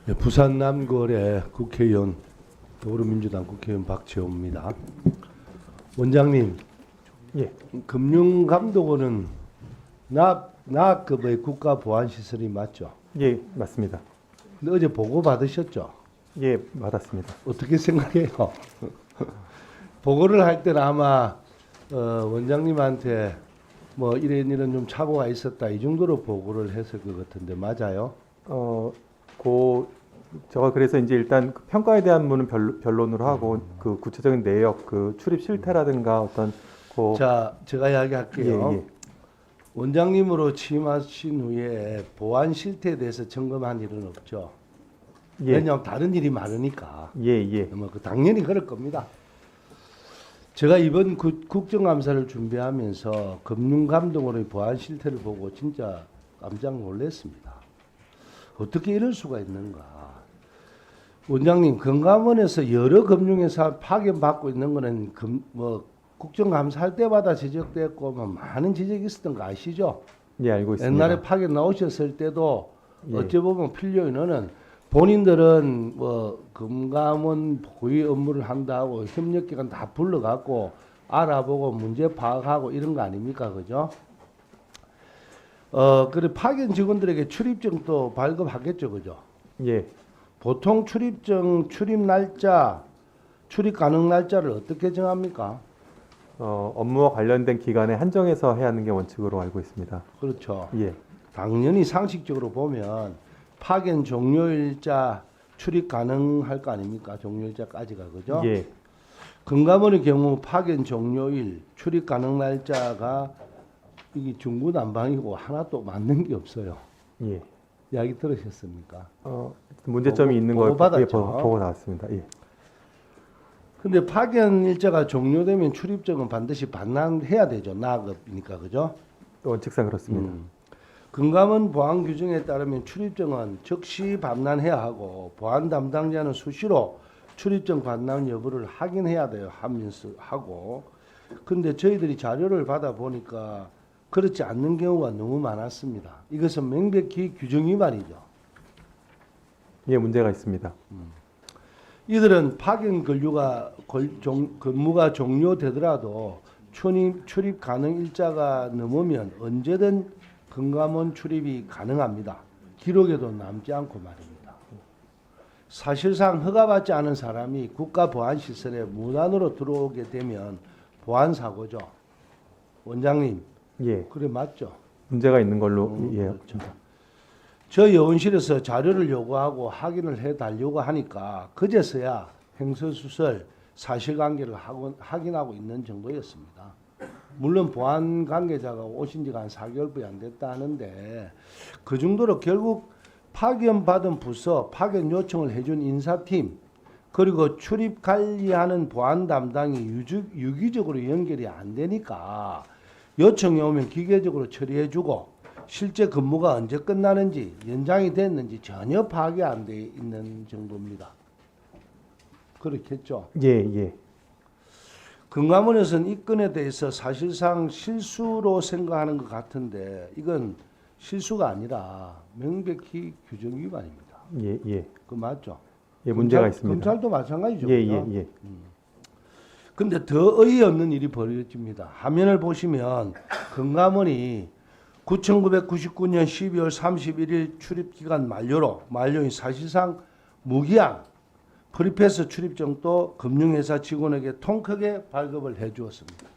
네, 부산 남구의 국회의원 더불어민주당 국회의원 박지호입니다. 원장님, 예, 금융감독원은 나급의 국가보안시설이 맞죠? 예, 맞습니다. 근데 어제 보고 받으셨죠? 예, 받았습니다. 어떻게 생각해요? 보고를 할 때는 아마 원장님한테 뭐 이런 좀 착오가 있었다 이 정도로 보고를 했을 것 같은데 맞아요? 제가 그래서 이제 일단 그 평가에 대한 부분은 변론으로 하고 그 구체적인 내역, 그 출입 실태라든가 어떤 자, 제가 이야기할게요. 예, 예. 원장님으로 취임하신 후에 보안 실태에 대해서 점검한 일은 없죠. 예, 왜냐하면 다른 일이 많으니까. 예, 예, 뭐 당연히 그럴 겁니다. 제가 이번 국정감사를 준비하면서 금융감독원의 보안 실태를 보고 진짜 깜짝 놀랐습니다. 어떻게 이럴 수가 있는가? 원장님, 금감원에서 여러 금융회사 파견받고 있는 거는 국정감사할 때마다 지적됐고 뭐 많은 지적이 있었던 거 아시죠? 예, 알고 있습니다. 옛날에 파견 나오셨을 때도 예. 어찌 보면 필요 인원은 본인들은 뭐 금감원 고위 업무를 한다고 협력기관 다 불러갖고 알아보고 문제 파악하고 이런 거 아닙니까, 그죠? 그래 파견 직원들에게 출입증 또 발급하겠죠, 그죠? 예, 보통 출입증 출입 날짜, 출입 가능 날짜를 어떻게 정합니까? 업무와 관련된 기간에 한정해서 해야 하는 게 원칙으로 알고 있습니다. 그렇죠. 예, 당연히 상식적으로 보면 파견 종료일자 출입 가능할 거 아닙니까? 종료일자까지가 그죠? 예, 금감원의 경우 파견 종료일 출입 가능 날짜가 이게 중구난방이고 하나도 맞는 게 없어요. 예. 이야기 들으셨습니까? 문제점이 있는 걸 보고 받았죠. 보고 나왔습니다. 예, 근데 파견 일자가 종료되면 출입증은 반드시 반납해야 되죠. 나급이니까 그죠? 원칙상 그렇습니다. 금감원 보안 규정에 따르면 출입증은 즉시 반납해야 하고 보안 담당자는 수시로 출입증 반납 여부를 확인해야 돼요. 하면서 하고. 근데 저희들이 자료를 받아 보니까 그렇지 않는 경우가 너무 많았습니다. 이것은 명백히 규정 위반이죠. 예, 문제가 있습니다. 이들은 파견 근무가 종료되더라도 출입 가능 일자가 넘으면 언제든 금감원 출입이 가능합니다. 기록에도 남지 않고 말입니다. 사실상 허가받지 않은 사람이 국가보안시설에 무단으로 들어오게 되면 보안사고죠. 원장님, 예, 그래 맞죠? 문제가 있는 걸로 예, 그렇죠. 저 여원실에서 자료를 요구하고 확인을 해달라고 하니까 그제서야 행서수설 사실관계를 확인하고 있는 정도였습니다. 물론 보안 관계자가 오신 지가 한 4개월밖에 안 됐다 하는데 그 정도로 결국 파견받은 부서, 파견 요청을 해준 인사팀 그리고 출입 관리하는 보안 담당이 유기적으로 연결이 안 되니까 요청이 오면 기계적으로 처리해주고 실제 근무가 언제 끝나는지 연장이 됐는지 전혀 파악이 안 돼 있는 정도입니다. 그렇겠죠. 예, 예. 금감원에서는 이 건에 대해서 사실상 실수로 생각하는 것 같은데 이건 실수가 아니라 명백히 규정 위반입니다. 예, 예. 그 맞죠? 예, 문제가 있습니다. 검찰도 마찬가지죠. 예, 그죠? 예, 예. 근데 더 어이없는 일이 벌어집니다. 화면을 보시면 금감원이 1999년 12월 31일 출입기간 만료인 사실상 무기한 프리패스 출입증도 금융회사 직원에게 통 크게 발급을 해주었습니다.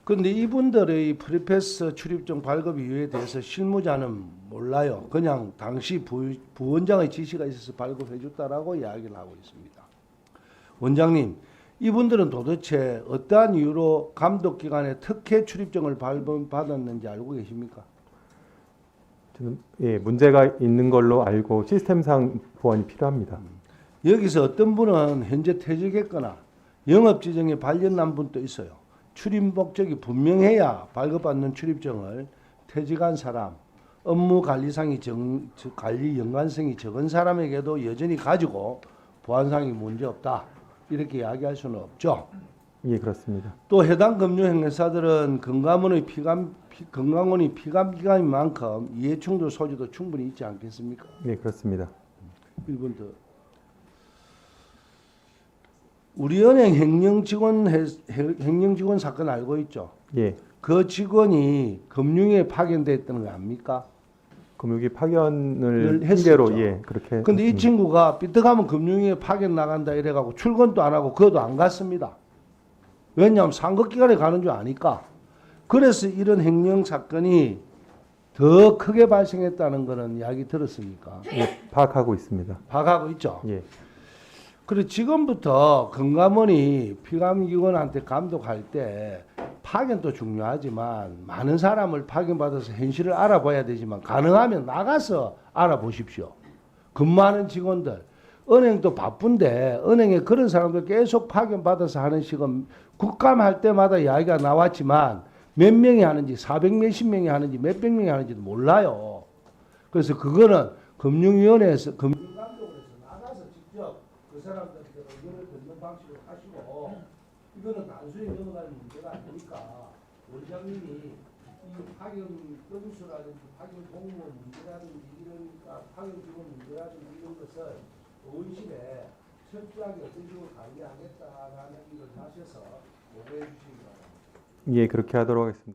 그런데 이분들의 프리패스 출입증 발급 이유에 대해서 실무자는 몰라요. 그냥 당시 부원장의 지시가 있어서 발급해 줬다라고 이야기를 하고 있습니다. 원장님, 이분들은 도대체 어떠한 이유로 감독기관에 특혜 출입증을 발급받았는지 알고 계십니까? 저는 예, 문제가 있는 걸로 알고 시스템상 보완이 필요합니다. 여기서 어떤 분은 현재 퇴직했거나 영업지정에 발령난 분도 있어요. 출입 목적이 분명해야 발급받는 출입증을 퇴직한 사람, 업무 관리상이 관리 연관성이 적은 사람에게도 여전히 가지고 보안상이 문제없다. 이렇게 이야기할 수는 없죠. 예, 그렇습니다. 또 해당 금융행사들은 금감원의 건강원이 피감기관인 만큼 이해충돌 소지도 충분히 있지 않겠습니까? 네, 그렇습니다. 1번 더. 우리은행 횡령 직원 사건 알고 있죠? 예, 그 직원이 금융위에 파견됐다는 거 압니까? 금융위 파견을 했었죠. 핑계로 예, 그렇게. 근데 이 했습니다. 친구가 삐딱하면 금융위에 파견 나간다 이래가고 출근도 안 하고 그것도 안 갔습니다. 왜냐하면 상급기관에 가는 줄 아니까. 그래서 이런 횡령 사건이 더 크게 발생했다는 거는 이야기 들었습니까? 예, 파악하고 있습니다. 파악하고 있죠. 예, 그리고 지금부터 건강원이 피감기관한테 감독할 때 파견도 중요하지만 많은 사람을 파견받아서 현실을 알아봐야 되지만 가능하면 나가서 알아보십시오. 근무하는 직원들. 은행도 바쁜데 은행에 그런 사람들 계속 파견받아서 하는 식은 국감할 때마다 이야기가 나왔지만 몇 명이 하는지 400 몇십 명이 하는지 몇백 명이 하는지도 몰라요. 그래서 그거는 금융위원회에서 금융감독원에서 나가서 직접 그 사람들한테 의견을 듣는 방식으로 하시고 이거는 단순히 넘어가는 문제가 아니니까 원장님이 이 파견 건수라든지 파견 공무원 문제라든지 이러니까 파견 직원 문제라든지 이런 것을 의원실에 철저하게 어떤 식으로 관리하겠다라는 일을 하셔서 보고해 주시기 바랍니다. 예, 그렇게 하도록 하겠습니다.